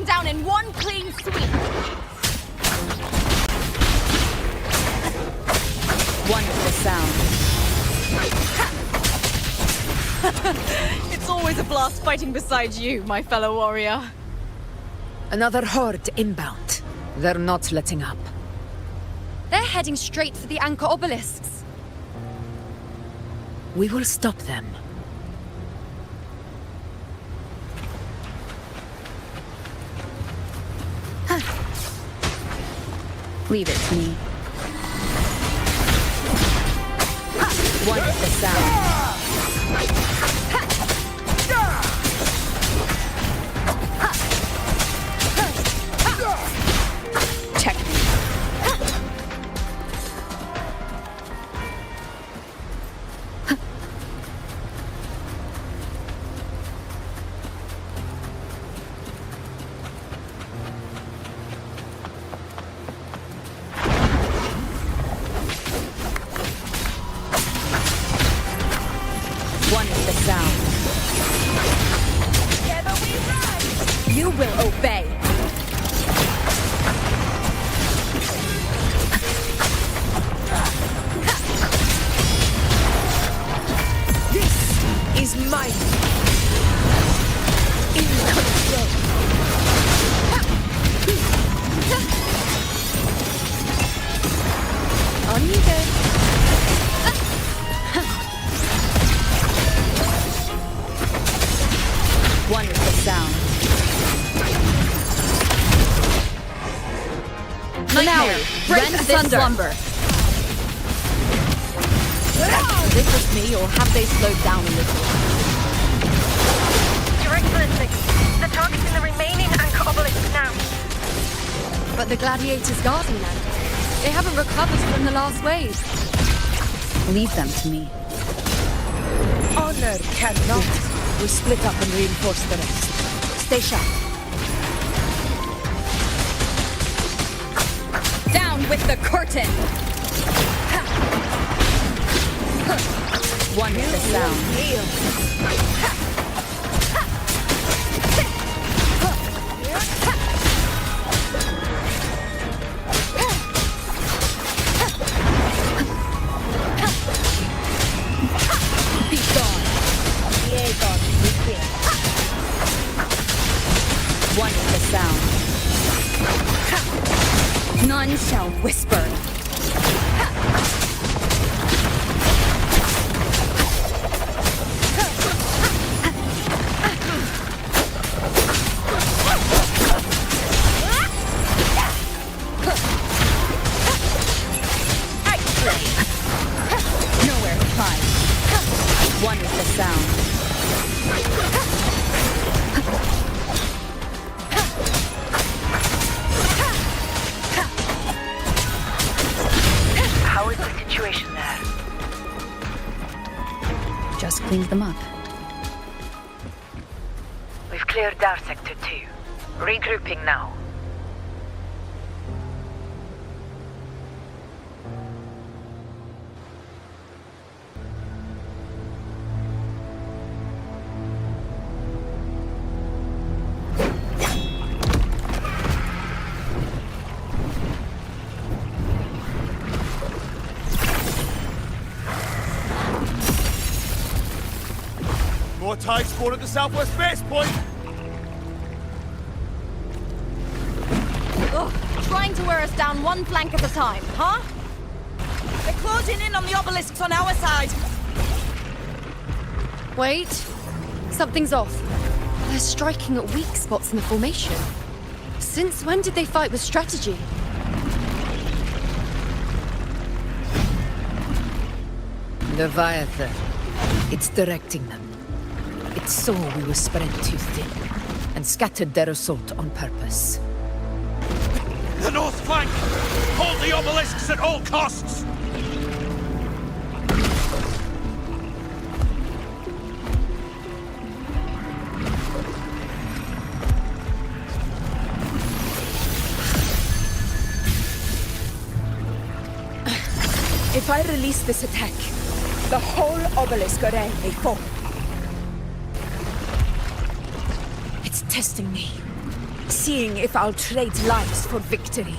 them down in one clean sweep. Wonderful sound. It's always a blast fighting beside you, my fellow warrior. Another horde inbound. They're not letting up. They're heading straight for the anchor obelisks. We will stop them. Leave it to me. Wonderful sound. Check me. One is the sound. Together we rise! You will obey. This is mine. In control. On you go. Wonderful sound. Nightmare, break rend this asunder. slumber. This is me, or have they slowed down a little? Your Excellency, the target's in the remaining anchor obelisk now. But the gladiators guarding them, they haven't recovered from the last wave. Leave them to me. Honor cannot. We split up and reinforce the rest. Stay sharp. Down with the curtain! One is the sound. Be gone. One is the sound. None shall whisper. Nowhere to hide. One is the sound. How is the situation there? Just cleaned them up. We've cleared our sector 2. Regrouping now. More tide spawn at the southwest base point. Ugh, trying to wear us down one flank at a time, huh? They're closing in on the obelisks on our side. Wait, something's off. They're striking at weak spots in the formation. Since when did they fight with strategy? Leviathan. It's directing them. It saw we were spread too thin, and scattered their assault on purpose. The north flank! Hold the obelisks at all costs! If I release this attack, the whole obelisk array may fall. It's testing me. seeing if I'll trade lives for victory.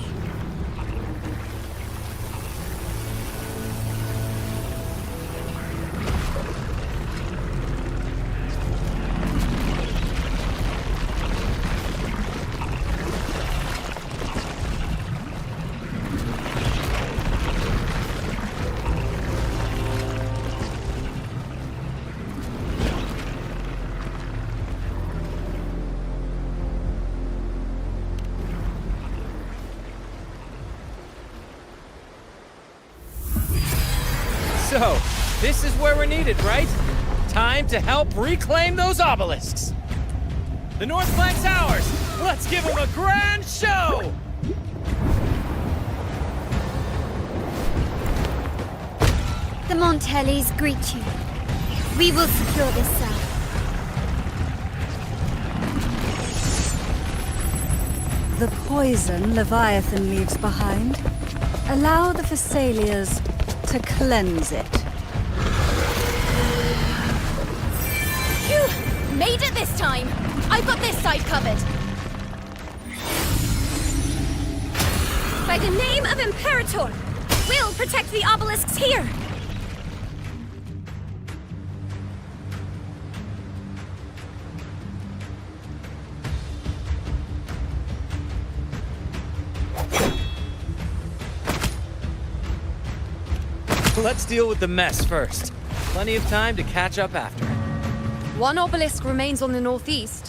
So, this is where we're needed, right? Time to help reclaim those obelisks. The North Flank's ours. Let's give them a grand show! The Montellis greet you. We will secure this cell. The poison Leviathan leaves behind, allow the Thessalians to cleanse it. Phew! Made it this time! I've got this side covered. By the name of Imperator, we'll protect the obelisks here. Let's deal with the mess first. Plenty of time to catch up after. One obelisk remains on the northeast.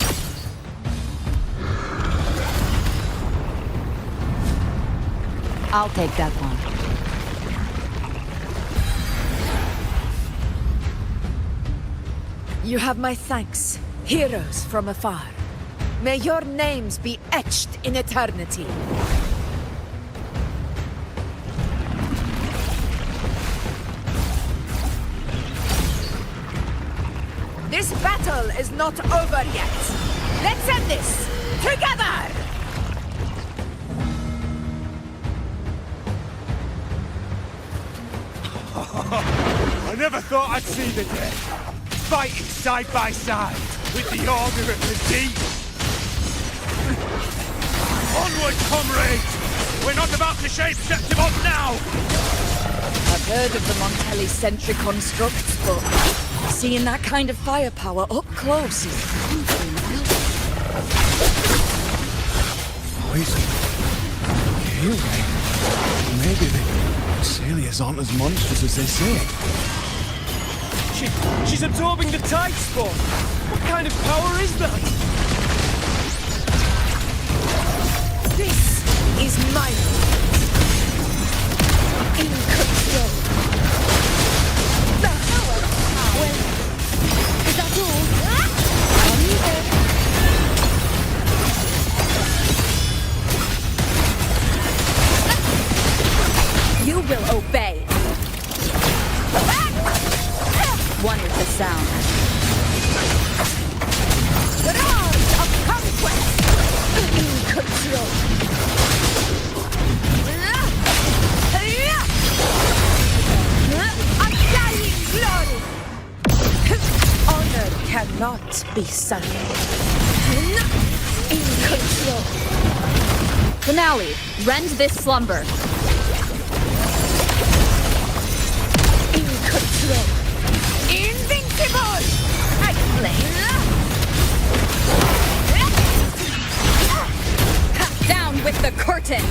I'll take that one. You have my thanks, heroes from afar. May your names be etched in eternity. This battle is not over yet. Let's end this together! I never thought I'd see the day. Fighting side by side with the Order of the Deep. Onward, comrades! We're not about to shape-shift him up now! I've heard of the Montelli-centric constructs, but seeing that kind of firepower up close is something else. Poison. Healing. Maybe the Thessalians aren't as monstrous as they say. She's absorbing the tide spawn. What kind of power is that? This is my in control. Well, is that all? You will obey. One with the sound. The arms of conquest in control. Undying glory. Honor cannot be sullied. In control. Finale. Rend this slumber. In control. Invincible! I play. Down with the curtain!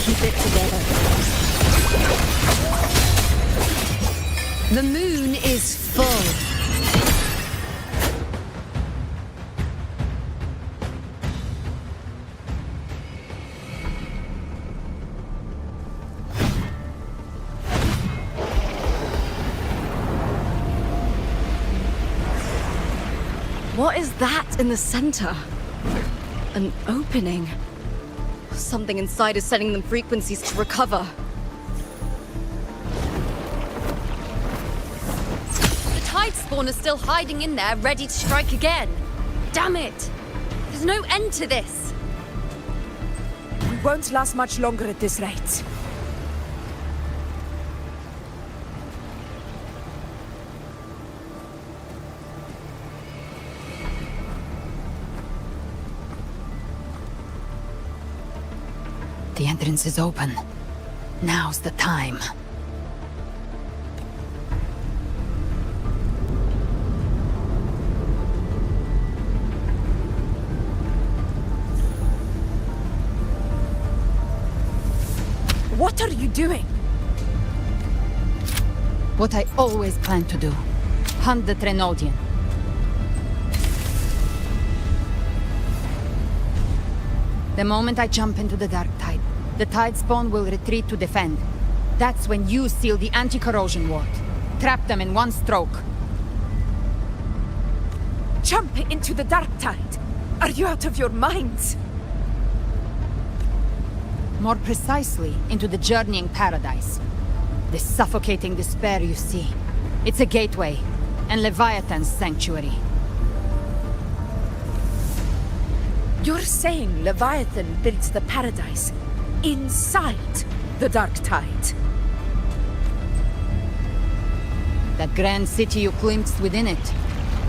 Keep it together. The moon is full. What is that in the center? An opening. Something inside is sending them frequencies to recover. The tide spawn is still hiding in there, ready to strike again. Damn it! There's no end to this. We won't last much longer at this rate. The entrance is open. Now's the time. What are you doing? What I always planned to do. Hunt the Trenodian. The moment I jump into the dark tide, the tide spawn will retreat to defend. That's when you seal the anti-corrosion ward. Trap them in one stroke. Jump into the dark tide. Are you out of your minds? More precisely, into the journeying paradise. The suffocating despair you see. It's a gateway, and Leviathan's sanctuary. You're saying Leviathan builds the paradise inside the dark tide? That grand city you glimpsed within it,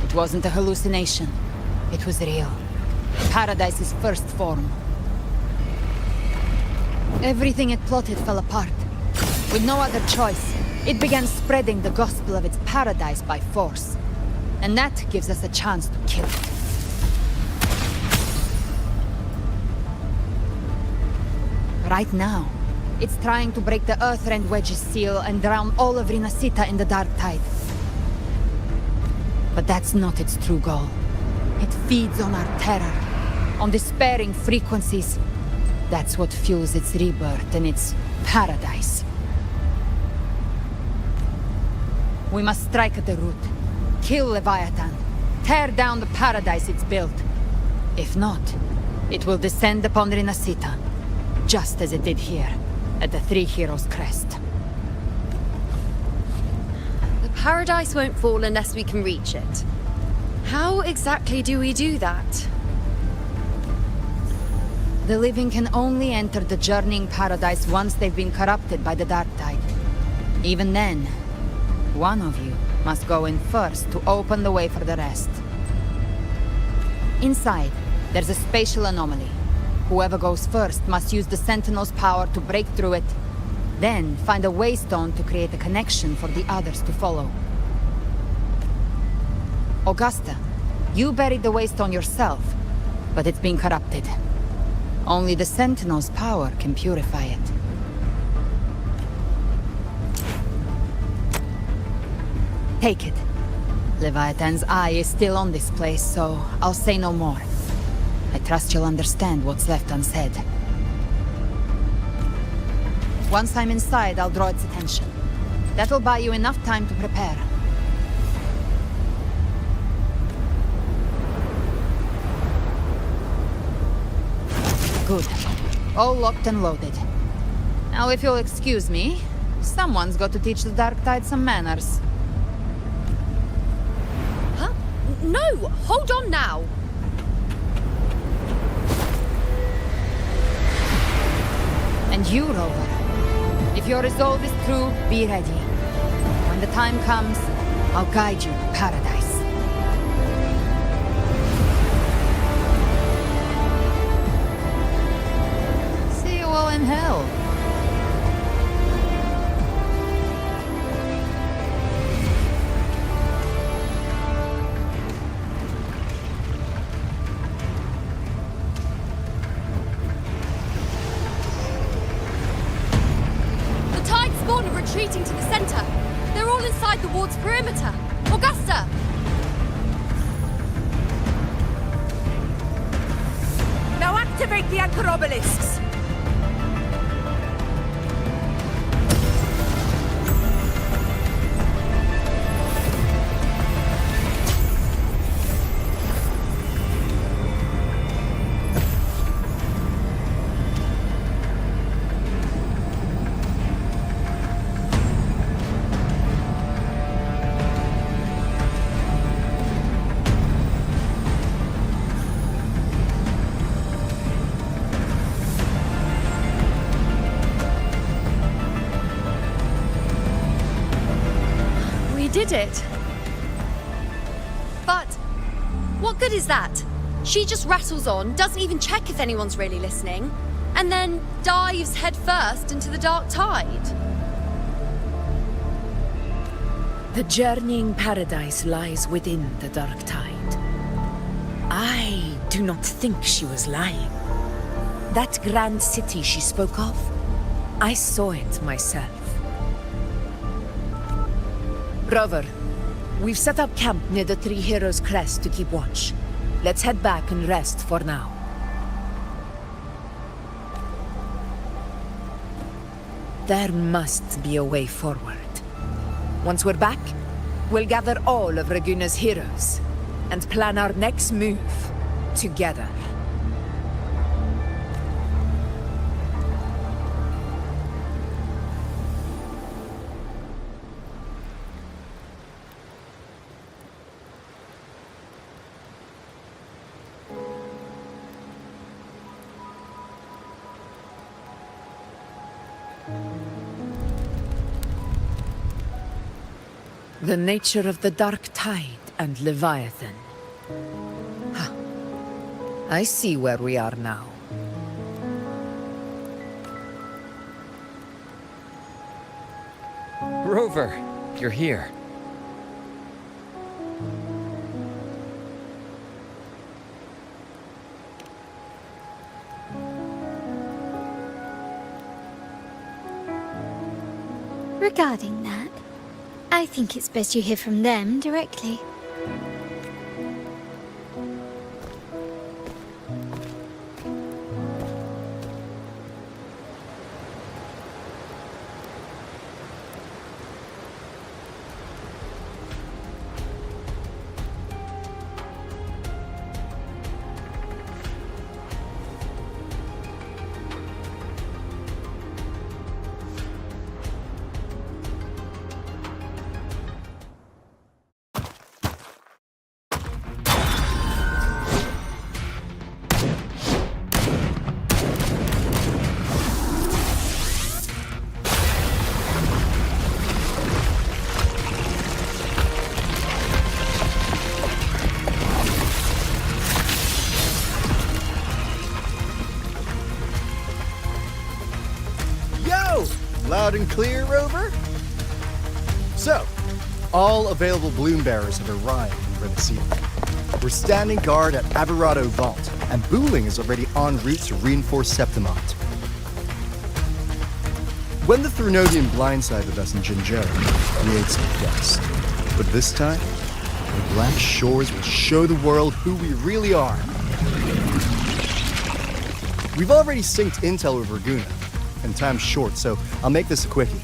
it wasn't a hallucination. It was real. Paradise's first form. Everything it plotted fell apart. With no other choice, it began spreading the gospel of its paradise by force. And that gives us a chance to kill it. Right now, it's trying to break the Earthrend Wedge's seal and drown all of Rinacites in the dark tide. But that's not its true goal. It feeds on our terror, on despairing frequencies. That's what fuels its rebirth and its paradise. We must strike at the root. Kill Leviathan. Tear down the paradise it's built. If not, it will descend upon Rinacites, just as it did here, at the Three Heroes' Crest. The paradise won't fall unless we can reach it. How exactly do we do that? The living can only enter the journeying paradise once they've been corrupted by the dark tide. Even then, one of you must go in first to open the way for the rest. Inside, there's a spatial anomaly. Whoever goes first must use the Sentinel's power to break through it, then find a waystone to create a connection for the others to follow. Augusta, you buried the waystone yourself, but it's been corrupted. Only the Sentinel's power can purify it. Take it. Leviathan's eye is still on this place, so I'll say no more. I trust you'll understand what's left unsaid. Once I'm inside, I'll draw its attention. That'll buy you enough time to prepare. Good. All locked and loaded. Now, if you'll excuse me, someone's got to teach the Dark Tide some manners. Huh? No! Hold on now! And you, Rover. If your resolve is true, be ready. When the time comes, I'll guide you to paradise. See you all in hell. Retreating to the center. They're all inside the ward's perimeter. Augusta! Now activate the anchor obelisks! Did it. But what good is that? She just rattles on, doesn't even check if anyone's really listening. and then dives headfirst into the dark tide. The journeying paradise lies within the dark tide. I do not think she was lying. That grand city she spoke of, I saw it myself. Rover, we've set up camp near the Three Heroes Crest to keep watch. Let's head back and rest for now. There must be a way forward. Once we're back, we'll gather all of Raguna's heroes and plan our next move together. The nature of the dark tide and Leviathan. Huh. I see where we are now. Rover, you're here. Regarding that, I think it's best you hear from them directly. Loud and clear, Rover? So, all available bloom bearers have arrived in Rинасциты. We're standing guard at Averado Vault, and Booling is already en route to reinforce Septimont. When the Threnodian blindsided us in Jinzhou, we ate some dust. But this time, the Black Shores will show the world who we really are. We've already synced intel with Raguna, and time's short, so I'll make this a quickie.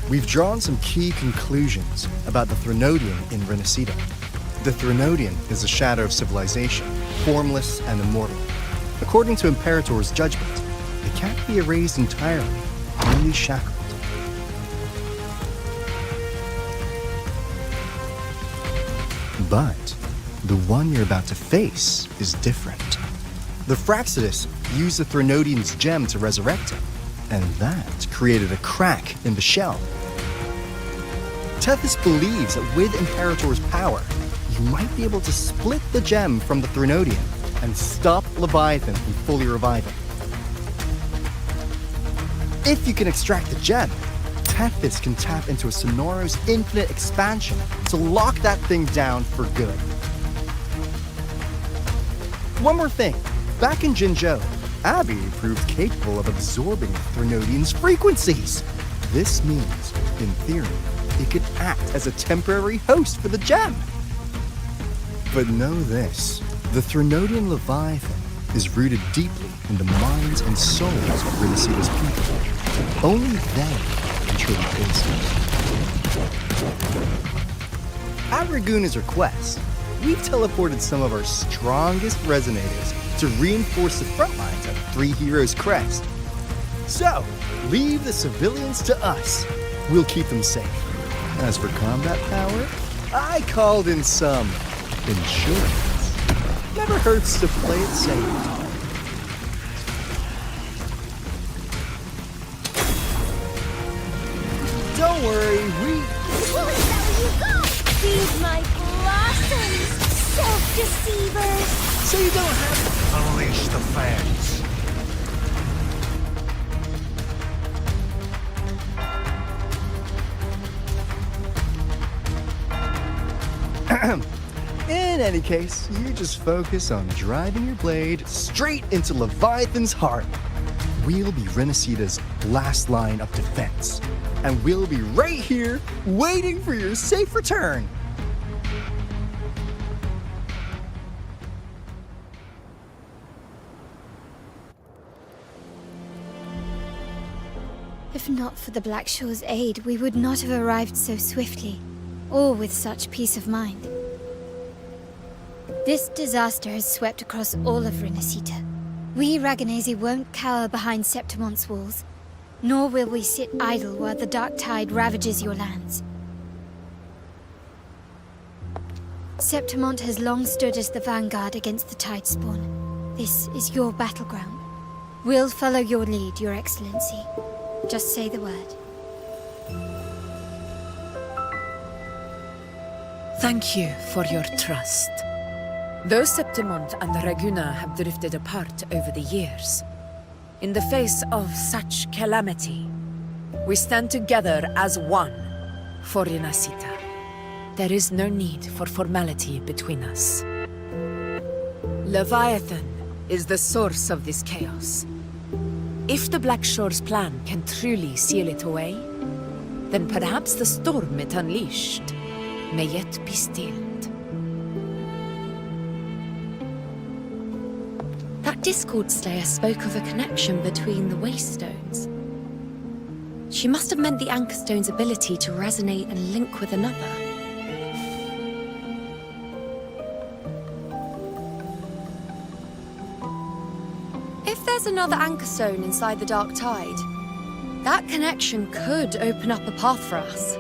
We've drawn some key conclusions about the Threnodian in Rинасциты. The Threnodian is a shadow of civilization, formless and immortal. According to Imperator's judgment, it can't be erased entirely, only shackled. But the one you're about to face is different. The Fraxidus used the Threnodian's gem to resurrect him, and that created a crack in the shell. Tethys believes that with Imperator's power, you might be able to split the gem from the Threnodian and stop Leviathan from fully reviving. If you can extract the gem, Tethys can tap into a Sonoro's infinite expansion to lock that thing down for good. One more thing. Back in Jinzhou, Abby proved capable of absorbing the Threnodian's frequencies. This means, in theory, it could act as a temporary host for the gem. But know this, the Threnodian Leviathan is rooted deeply in the minds and souls of Rинascita's people. Only they can truly face it. At Raguna's request, we've teleported some of our strongest resonators to reinforce the front lines at Three Heroes Crest. So, leave the civilians to us. We'll keep them safe. As for combat power, I called in some insurance. Never hurts to play it safe. Don't worry, Feed my blossoms, self-deceivers! So you don't have to Unleash the fans. In any case, you just focus on driving your blade straight into Leviathan's heart. We'll be Rinaccita's last line of defense, and we'll be right here waiting for your safe return. If not for the Black Shore's aid, we would not have arrived so swiftly, or with such peace of mind. This disaster has swept across all of Rinaccita. We Ragganese won't cower behind Septimonte's walls, nor will we sit idle while the dark tide ravages your lands. Septimonte has long stood as the vanguard against the tide spawn. This is your battleground. We'll follow your lead, Your Excellency. Just say the word. Thank you for your trust. Though Septimonte and Raguna have drifted apart over the years, in the face of such calamity, we stand together as one for Rinaccita. There is no need for formality between us. Leviathan is the source of this chaos. If the Black Shore's plan can truly seal it away, then perhaps the storm it unleashed may yet be stilled. That Discord Slayer spoke of a connection between the Waystones. She must have meant the Anchorstone's ability to resonate and link with another. If there's another Anchorstone inside the Dark Tide, that connection could open up a path for us.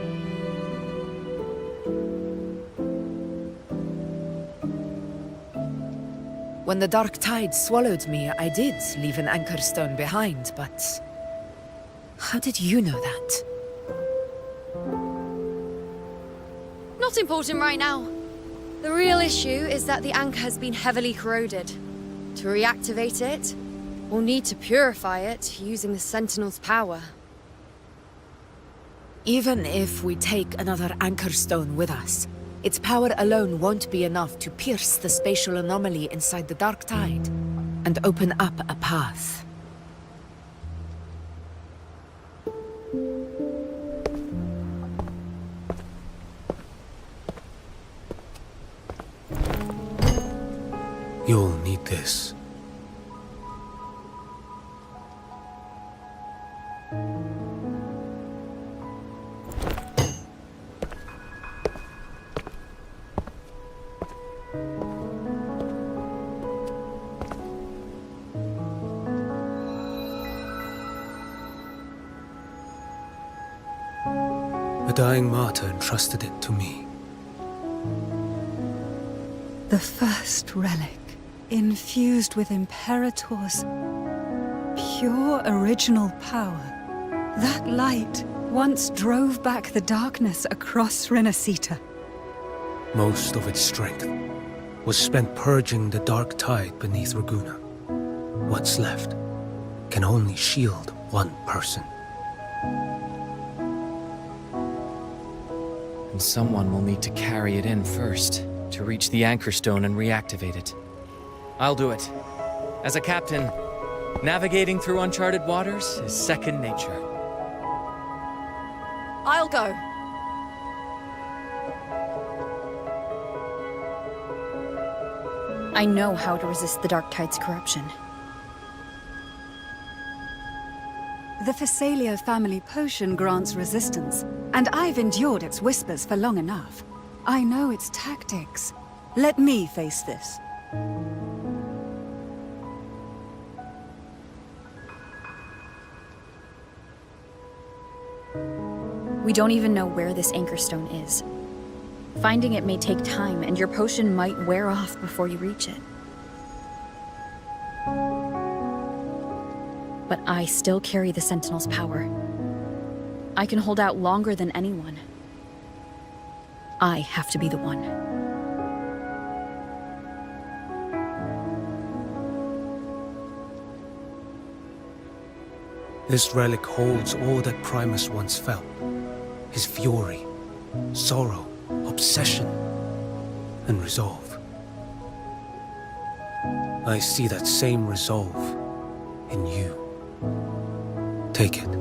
When the Dark Tide swallowed me, I did leave an Anchorstone behind, but how did you know that? Not important right now. The real issue is that the anchor has been heavily corroded. To reactivate it, we'll need to purify it using the Sentinel's power. Even if we take another Anchorstone with us, its power alone won't be enough to pierce the spatial anomaly inside the Dark Tide and open up a path. You'll need this. A dying martyr entrusted it to me. The first relic, infused with Imperator's pure original power. That light once drove back the darkness across Rinaccita. Most of its strength was spent purging the dark tide beneath Raguna. What's left can only shield one person. And someone will need to carry it in first, to reach the Anchorstone and reactivate it. I'll do it. As a captain, navigating through uncharted waters is second nature. I'll go. I know how to resist the Dark Tide's corruption. The Phasalia family potion grants resistance, and I've endured its whispers for long enough. I know its tactics. Let me face this. We don't even know where this Anchorstone is. Finding it may take time, and your potion might wear off before you reach it. But I still carry the Sentinel's power. I can hold out longer than anyone. I have to be the one. This relic holds all that Primus once felt. His fury, sorrow, obsession. and resolve. I see that same resolve in you. Take it.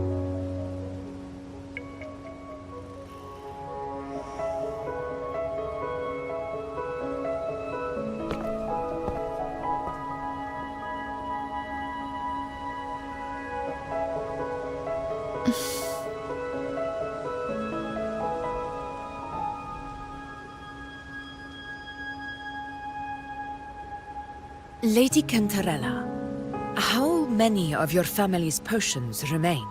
Lady Cantarella, how many of your family's potions remain?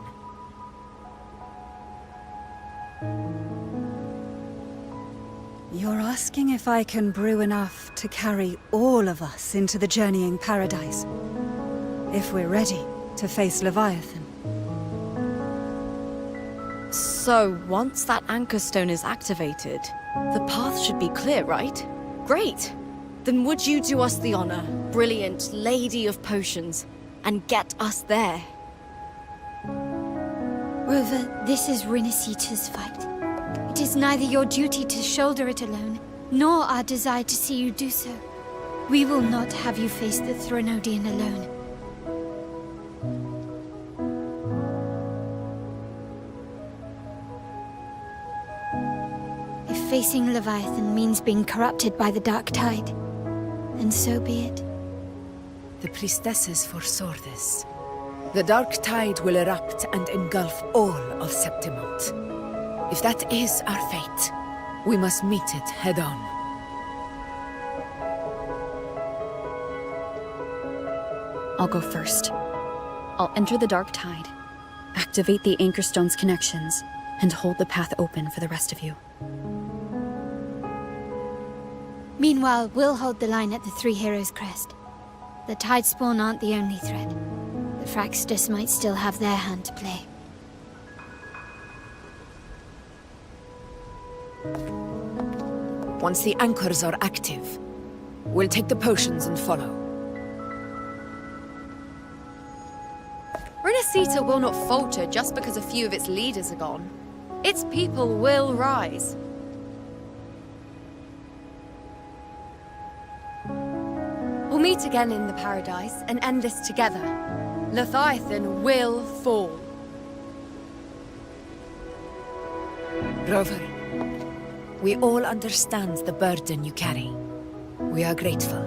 You're asking if I can brew enough to carry all of us into the journeying paradise. If we're ready to face Leviathan. So, once that anchor stone is activated, the path should be clear, right? Great! Then would you do us the honor, brilliant Lady of Potions, and get us there? Rover, this is Rinaccita's fight. It is neither your duty to shoulder it alone, nor our desire to see you do so. We will not have you face the Threnodian alone. If facing Leviathan means being corrupted by the Dark Tide, then so be it. The priestesses foresaw this. The Dark Tide will erupt and engulf all of Septimont. If that is our fate, we must meet it head-on. I'll go first. I'll enter the Dark Tide, activate the Anchor Stone's connections, and hold the path open for the rest of you. Meanwhile, we'll hold the line at the Three Heroes Crest. The Tidespawn aren't the only threat. The Fraxtus might still have their hand to play. Once the anchors are active, we'll take the potions and follow. Rinaccita will not falter just because a few of its leaders are gone. Its people will rise. We'll meet again in the paradise and end this together. Leviathan will fall. Rover, we all understand the burden you carry. We are grateful.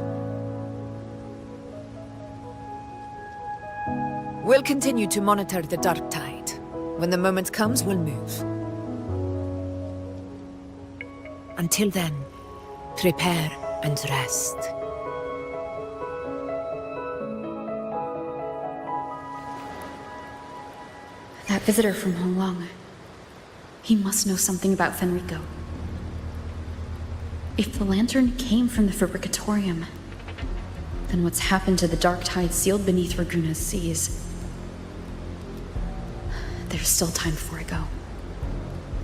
We'll continue to monitor the Dark Tide. When the moment comes, we'll move. Until then, prepare and rest. That visitor from Honglong. He must know something about Fenrico. If the lantern came from the Fabricatorium, then what's happened to the Dark Tide sealed beneath Raguna's seas? There's still time before I go.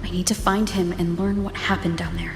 I need to find him and learn what happened down there.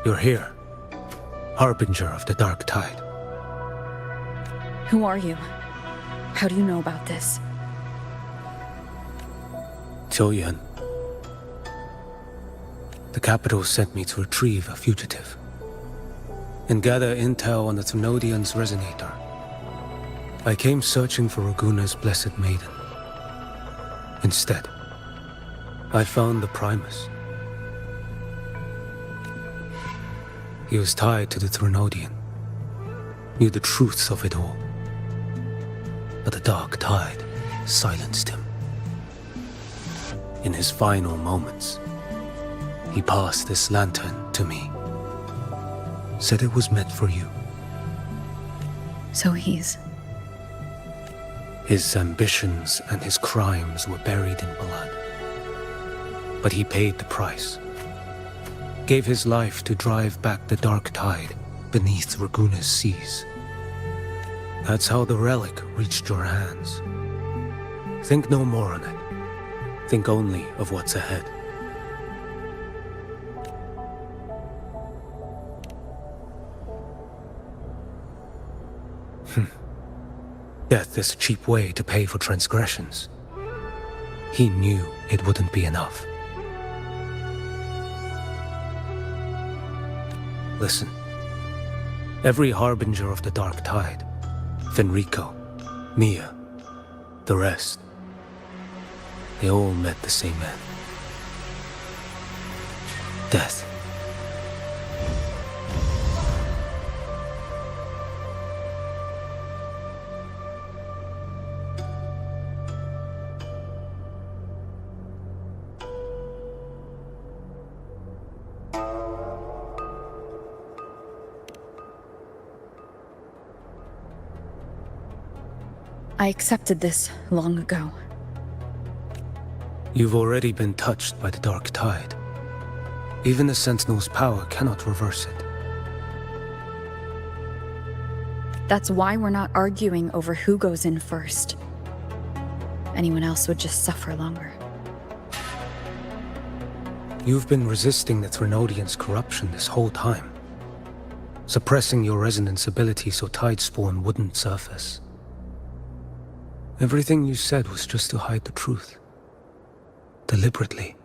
You're here, harbinger of the dark tide. Who are you? How do you know about this? Choyan. The capital sent me to retrieve a fugitive and gather intel on the Thrunodian's resonator. I came searching for Raguna's blessed maiden. Instead, I found the Primus. He was tied to the Thrunodian, knew the truths of it all. But the dark tide silenced him. In his final moments, he passed this lantern to me. Said it was meant for you. So he's... His ambitions and his crimes were buried in blood. But he paid the price. Gave his life to drive back the dark tide beneath Raguna's seas. That's how the relic reached your hands. Think no more on it. Think only of what's ahead. Death is a cheap way to pay for transgressions. He knew it wouldn't be enough. Listen. Every harbinger of the dark tide, Fenrico, Mia, the rest, they all met the same end. Death. I accepted this long ago. You've already been touched by the dark tide. Even the Sentinel's power cannot reverse it. That's why we're not arguing over who goes in first. Anyone else would just suffer longer. You've been resisting the Thrunodian's corruption this whole time. Suppressing your resonance ability so Tidespawn wouldn't surface. Everything you said was just to hide the truth. Deliberately.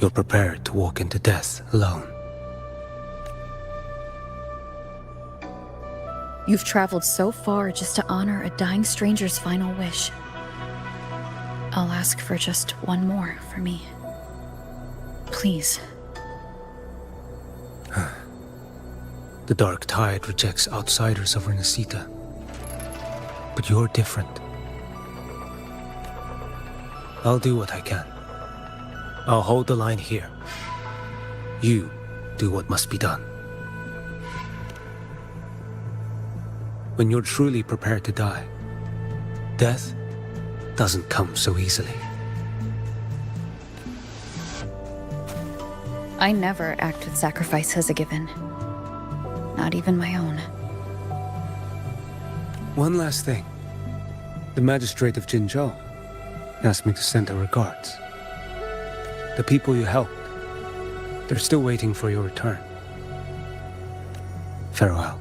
You're prepared to walk into death alone. You've traveled so far just to honor a dying stranger's final wish. I'll ask for just one more for me. Please. The dark tide rejects outsiders of Rinaccita. But you're different. I'll do what I can. I'll hold the line here. You do what must be done. When you're truly prepared to die, death doesn't come so easily. I never act with sacrifice as a given. Not even my own. One last thing. The magistrate of Jinzhou asked me to send her regards. The people you helped, they're still waiting for your return. Farewell.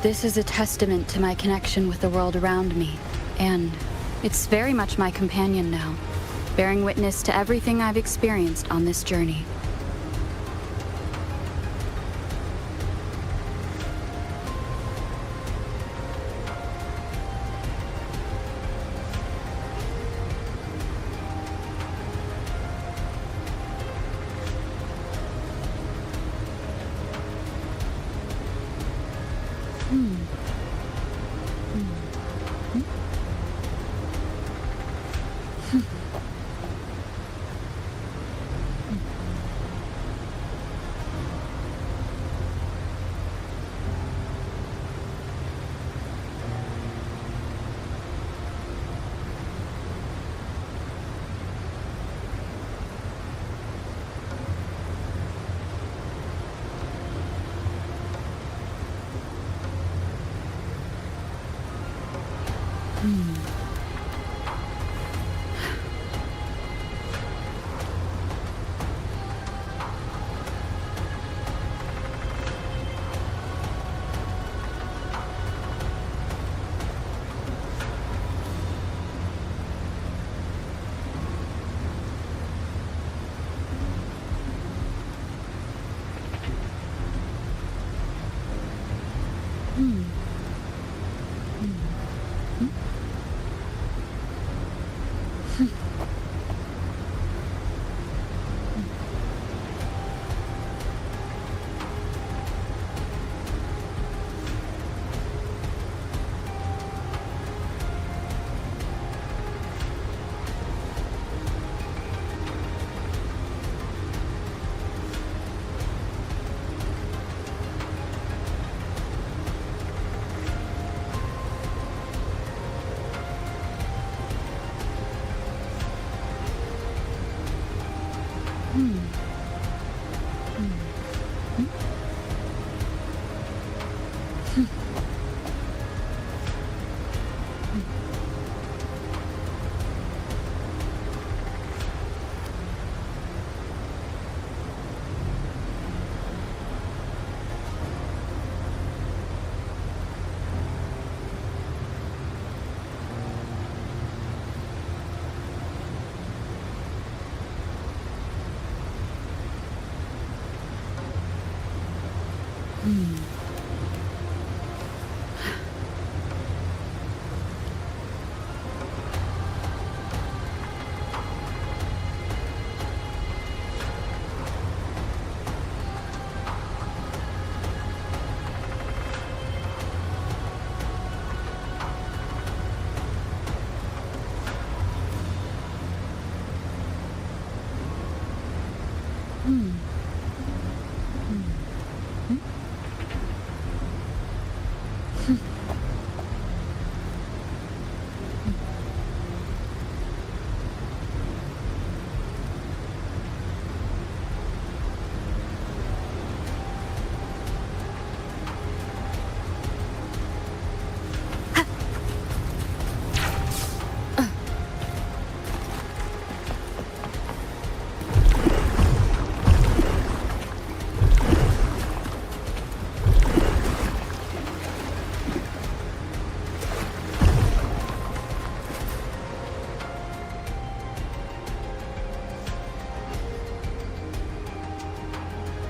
This is a testament to my connection with the world around me, and it's very much my companion now, bearing witness to everything I've experienced on this journey.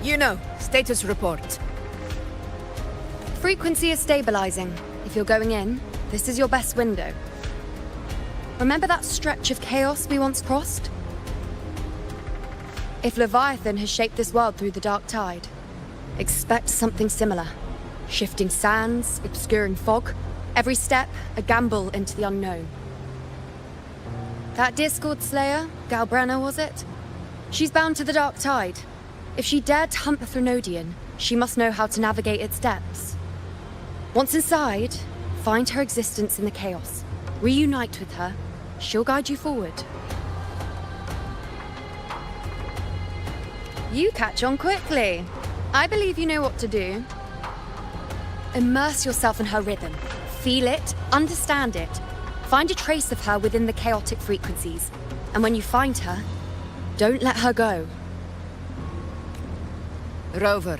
You know, status report. Frequency is stabilizing. If you're going in, this is your best window. Remember that stretch of chaos we once crossed? If Leviathan has shaped this world through the dark tide, expect something similar. Shifting sands, obscuring fog, every step a gamble into the unknown. That Discord Slayer, Galbreны was it? She's bound to the dark tide. If she dared to hunt the Threnodian, she must know how to navigate its depths. Once inside, find her existence in the chaos. Reunite with her. She'll guide you forward. You catch on quickly. I believe you know what to do. Immerse yourself in her rhythm. Feel it, understand it. Find a trace of her within the chaotic frequencies. And when you find her, don't let her go. Rover,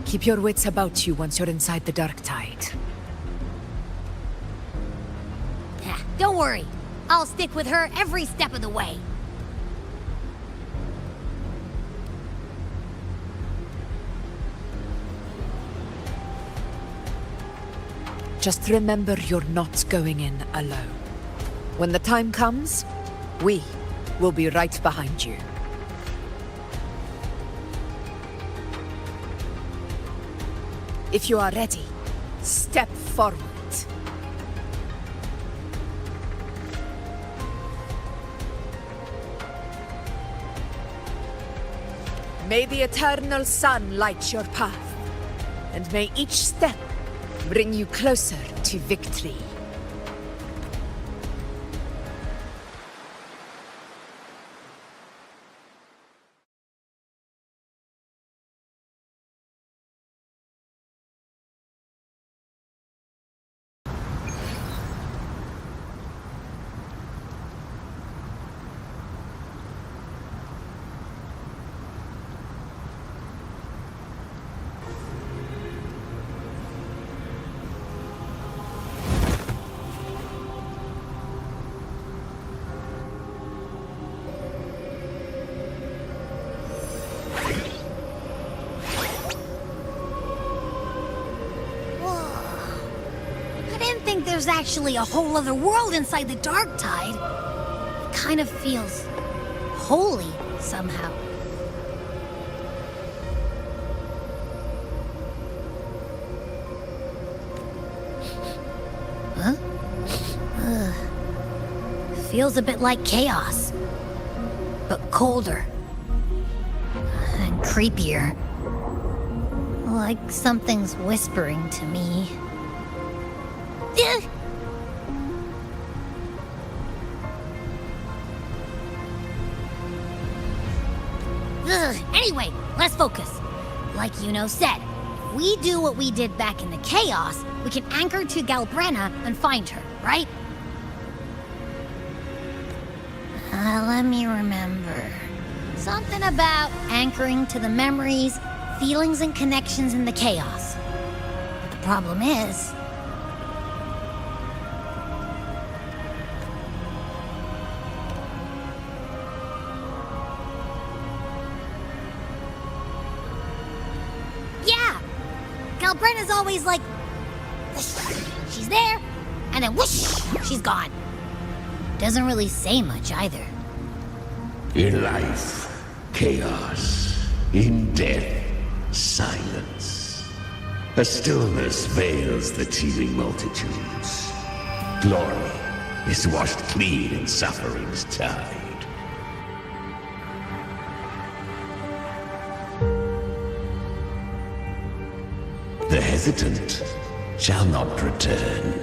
keep your wits about you once you're inside the dark tide. Don't worry. I'll stick with her every step of the way. Just remember you're not going in alone. When the time comes, we will be right behind you. If you are ready, step forward. May the eternal sun light your path, and may each step bring you closer to victory. There's actually a whole other world inside the dark tide. It kind of feels holy somehow. Huh? Feels a bit like chaos, but colder and creepier. Like something's whispering to me. Anyway, let's focus. Like Yuno said, if we do what we did back in the chaos, we can anchor to Галбрены and find her, right? Let me remember. Something about anchoring to the memories, feelings, and connections in the chaos. But the problem is... Галбрены's always like, she's there, and then whoosh, she's gone. Doesn't really say much either. In life, chaos. In death, silence. A stillness veils the teeming multitudes. Glory is washed clean in suffering's tide. The hesitant shall not return.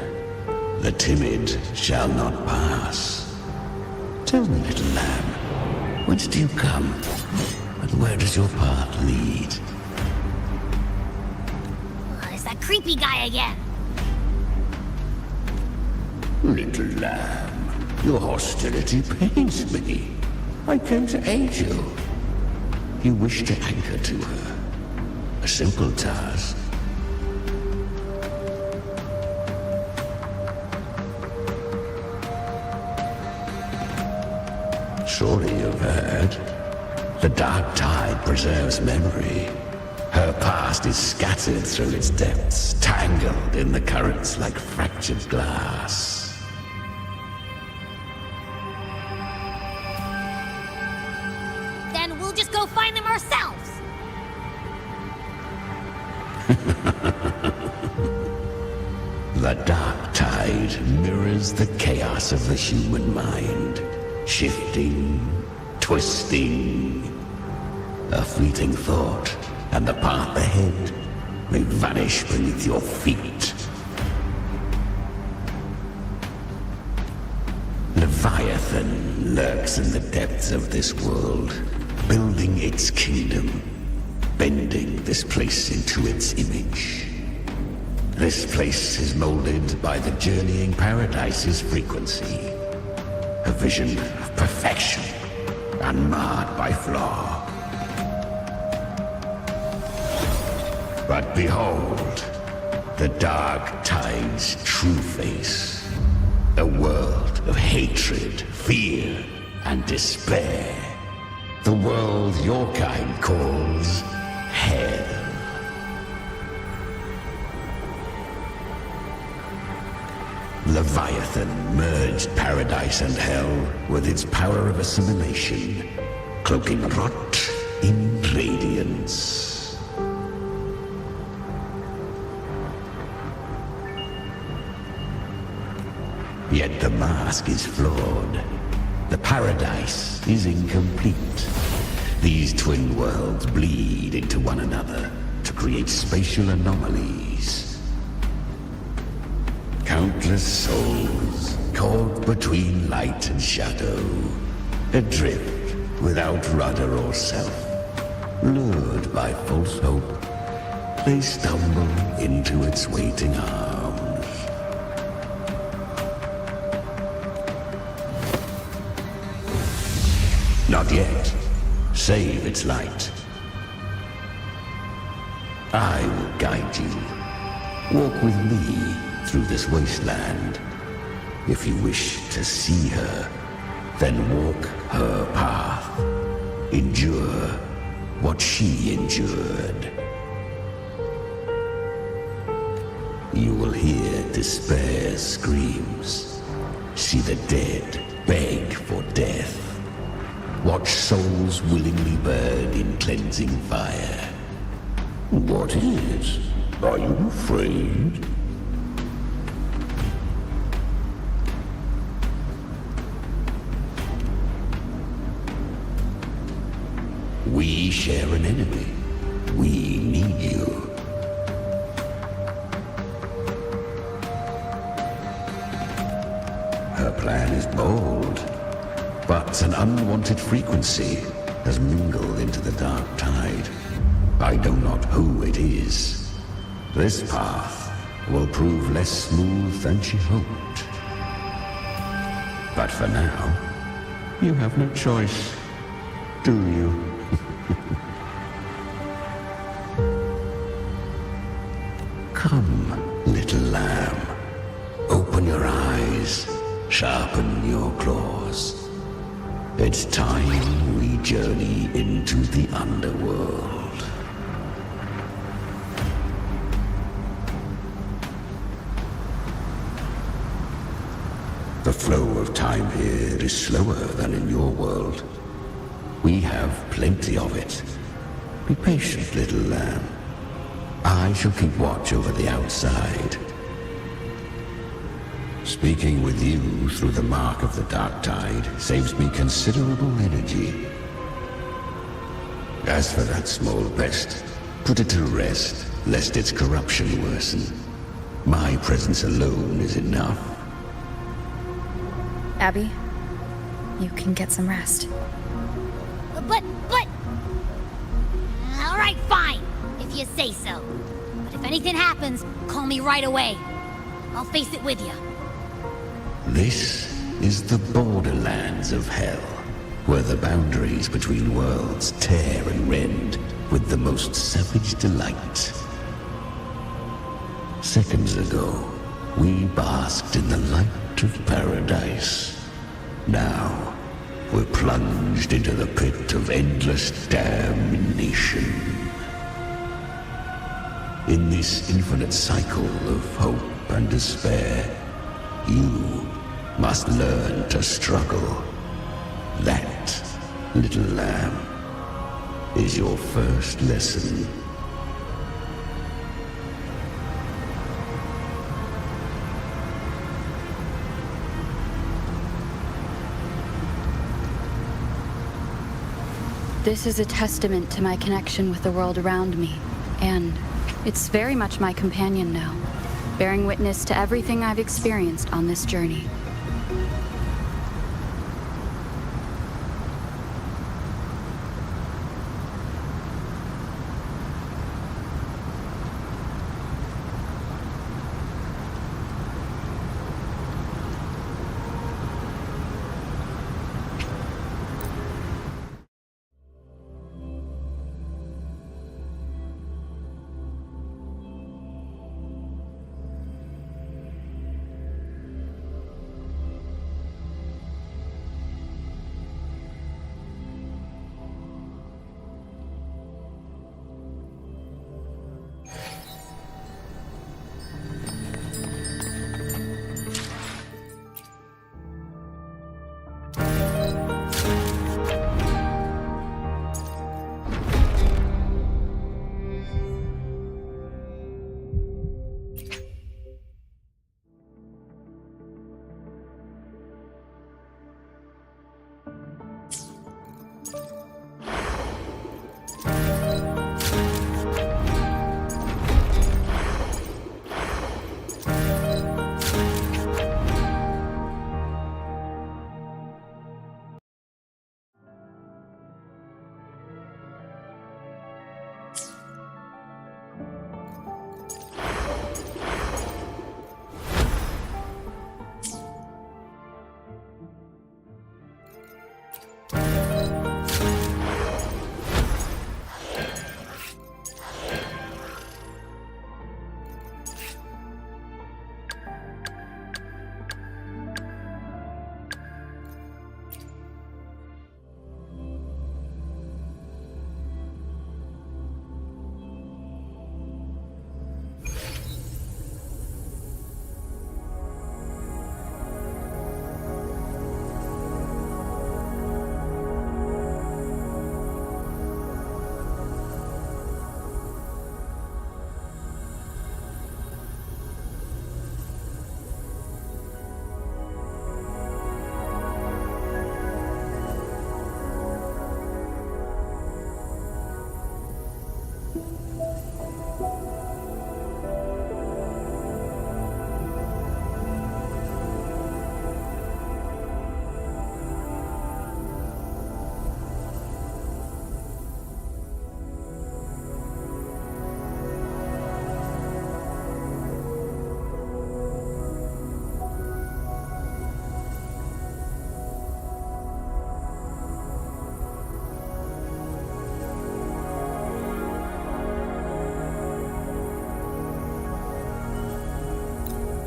The timid shall not pass. Tell me, little lamb, whence do you come? And where does your path lead? It's that creepy guy again. Little lamb, your hostility pains me. I came to aid you. You wish to anchor to her. A simple task. Surely you've heard. The dark tide preserves memory. Her past is scattered through its depths, tangled in the currents like fractured glass. Then we'll just go find them ourselves. The dark tide mirrors the chaos of the human mind. Shifting, twisting. A fleeting thought, and the path ahead may vanish beneath your feet. Leviathan lurks in the depths of this world, building its kingdom, bending this place into its image. This place is molded by the journeying paradise's frequency, a vision of perfection, unmarred by flaw. But behold, the dark tide's true face, a world of hatred, fear, and despair. The world your kind calls hell. Leviathan merged paradise and hell with its power of assimilation, cloaking rot in radiance. Yet the mask is flawed. The paradise is incomplete. These twin worlds bleed into one another to create spatial anomalies. Countless souls caught between light and shadow, adrift without rudder or self, lured by false hope, they stumble into its waiting arms. Not yet. Save its light. I will guide you. Walk with me through this wasteland. If you wish to see her, then walk her path. Endure what she endured. You will hear despair's screams, see the dead beg for death, watch souls willingly burn in cleansing fire. What is? Are you afraid? We share an enemy. We need you. Her plan is bold, but an unwanted frequency has mingled into the dark tide. I know not who it is. This path will prove less smooth than she hoped. But for now, you have no choice, do you? Come, little lamb. Open your eyes, sharpen your claws. It's time we journey into the underworld. The flow of time here is slower than in your world. We have plenty of it. Be patient, little lamb. I shall keep watch over the outside. Speaking with you through the mark of the dark tide saves me considerable energy. As for that small pest, put it to rest, lest its corruption worsen. My presence alone is enough. Abby, you can get some rest. But... All right, fine, if you say so. But if anything happens, call me right away. I'll face it with you. This is the borderlands of hell, where the boundaries between worlds tear and rend with the most savage delight. Seconds ago, we basked in the light of paradise. Now, we're plunged into the pit of endless damnation. In this infinite cycle of hope and despair, you must learn to struggle. That, little lamb, is your first lesson. This is a testament to my connection with the world around me, and it's very much my companion now, bearing witness to everything I've experienced on this journey.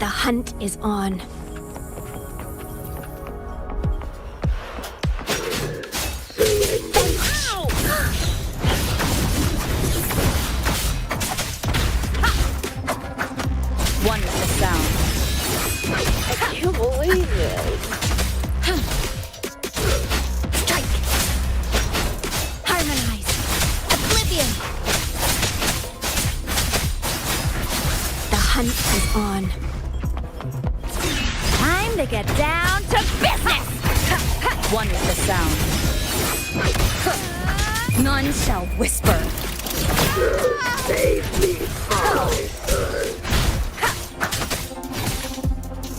The hunt is on. One is the sound. I can't believe it. Strike! Harmonize! Oblivion! The hunt is on. Time to get down to business! One is the sound. None shall whisper. Save me from myself.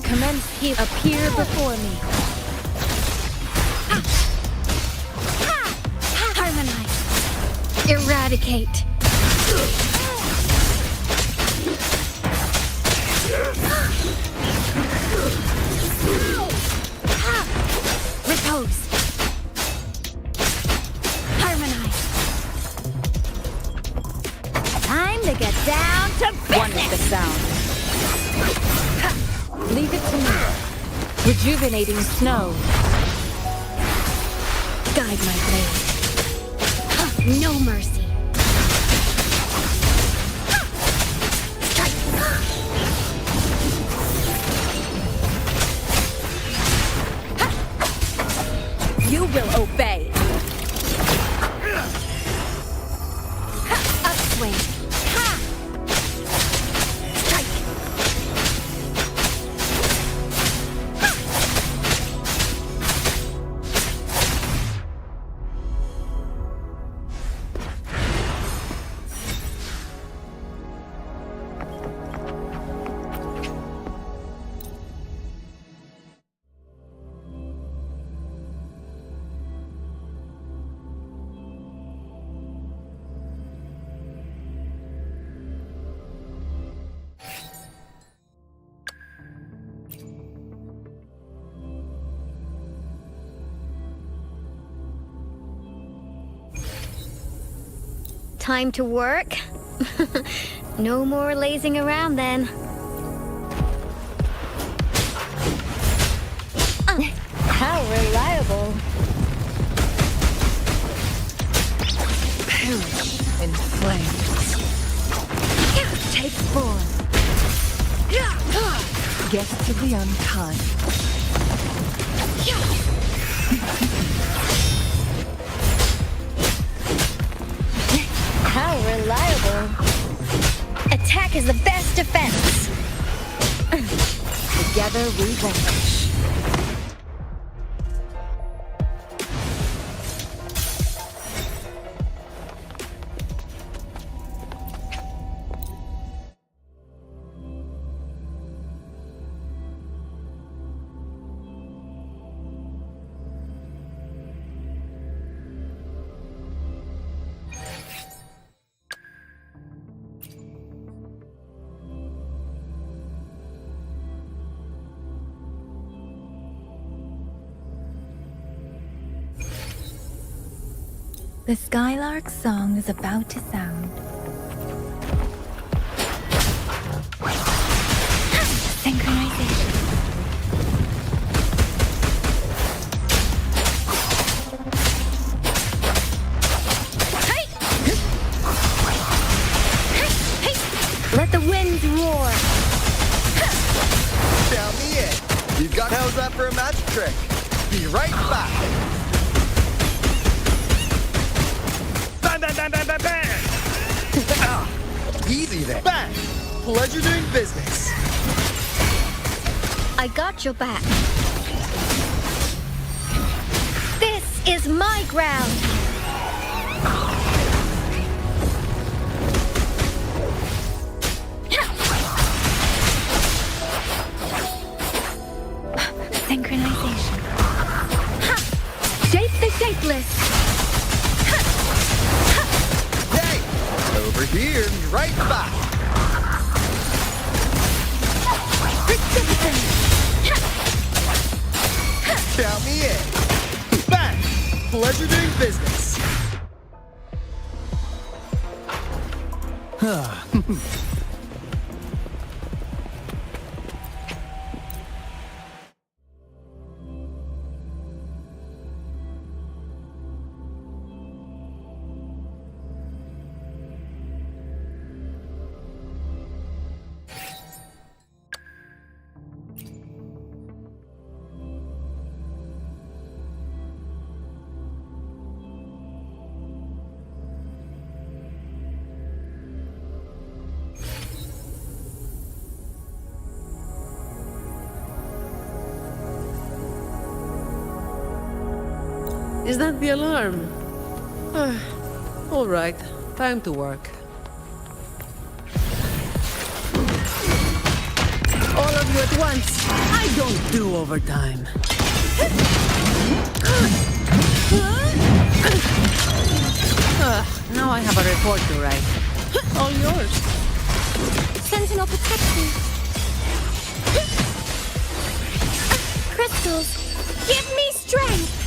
Commence here. Appear before me. Harmonize. Eradicate. Repose. Harmonize. Time to get down to business. One is the sound. Leave it to me. Rejuvenating snow. Guide my blade. No mercy. You will obey. Upswing. Strike. Time to work? No more lazing around then. How reliable. Perish in flames. Take form. Get to the unkind. How reliable. Attack is the best defense. Together we vanquish. The skylark's song is about to sound. Synchronization. Let the winds roar. Tell me it. You've got how's that for a magic trick? Be right back. Bang, bang, bang, bang, bang, bang! Easy there. Bang! Pleasure doing business. I got your back. This is my ground. Synchronization. Shape the shapeless. Hey! Over here, be right back. Count me in. Bang! Pleasure doing business. Is that the alarm? All right, time to work. All of you at once. I don't do overtime. Now I have a report to write. All yours. Sentinel protect me. Crystals, give me strength.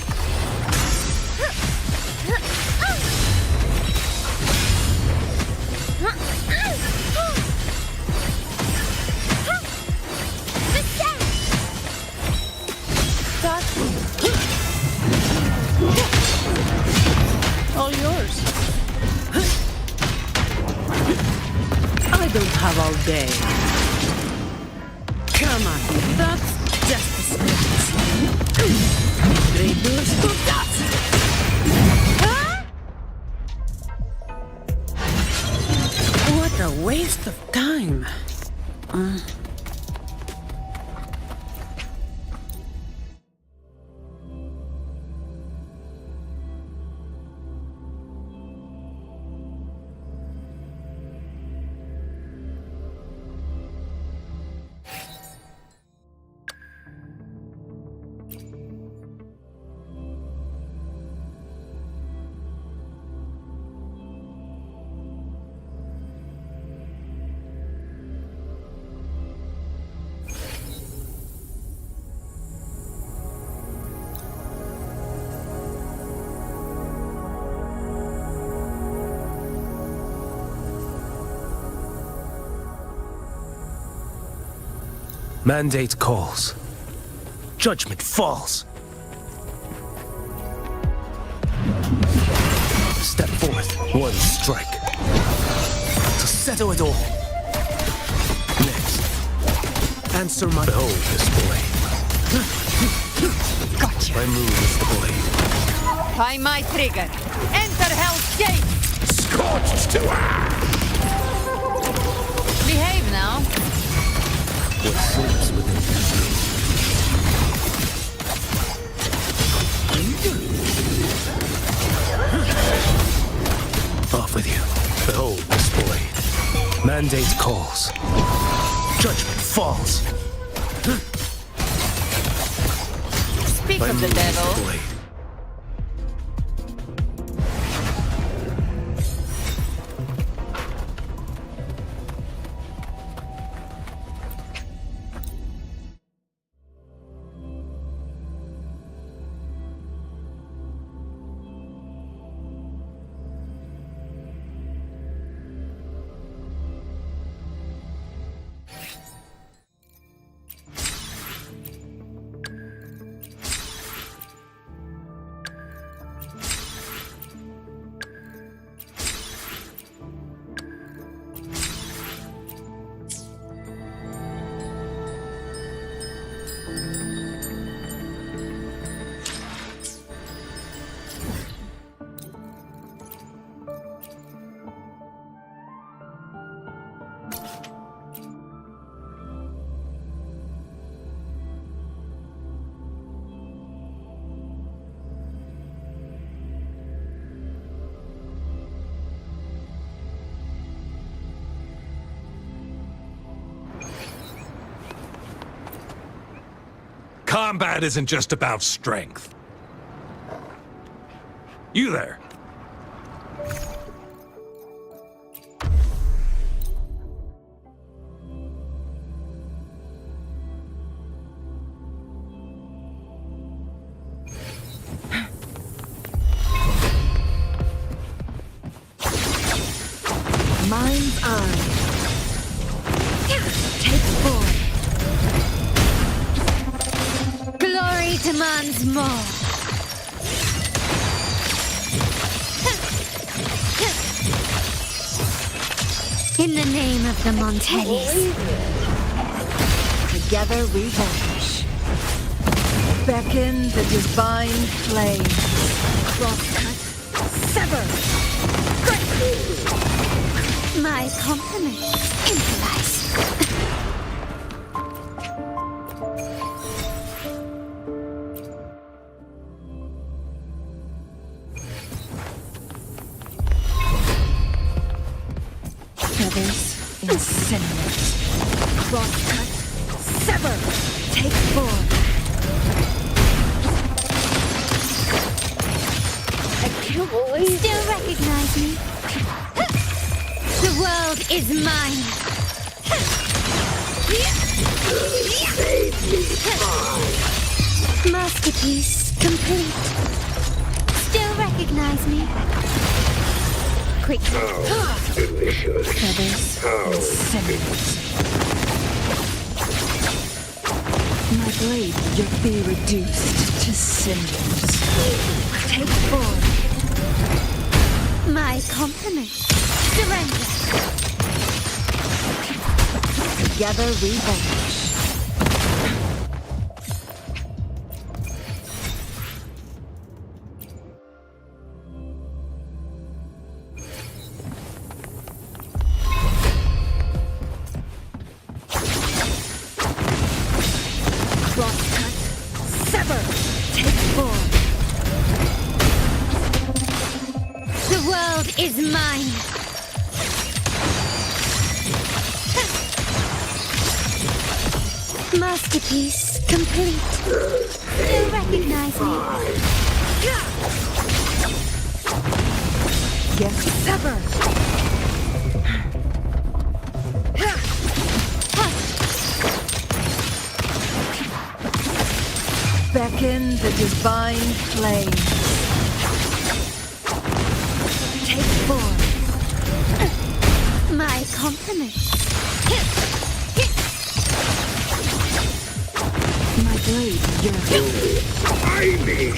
All yours. I don't have all day. Come on, that's just the script. Great news to dust. What a waste of time. Mandate calls. Judgment falls. Step forth. One strike. To settle it all. Next. Answer my... Behold this blade. Gotcha. My move is the blade. By my trigger. Enter Hell's Gate! Scorched to Behave now. What sleeps within Off with you. Behold this blade. Mandate calls. Judgment falls. Speak of the devil. Combat isn't just about strength. You there. Mind's eye. Take form. Glory demands more. In the name of the Montellis. Together we vanish. Beckon the divine flame. Crosscut. Sever. My compliments, improvise. Feathers incinerates. Crosscut. Sever. Take form. Still recognize me? The world is mine. Masterpiece complete. Still recognize me? Quick. Feathers incinerates. My blade will be reduced to cinders. Take form. My compliments. Surrender. Together we vanish. Crosscut. Sever. Take form. The world is mine. Masterpiece complete. Still recognize me? Yes, sever. Beckon the divine flame. Take form. My compliments. My blade yearns. Behind me!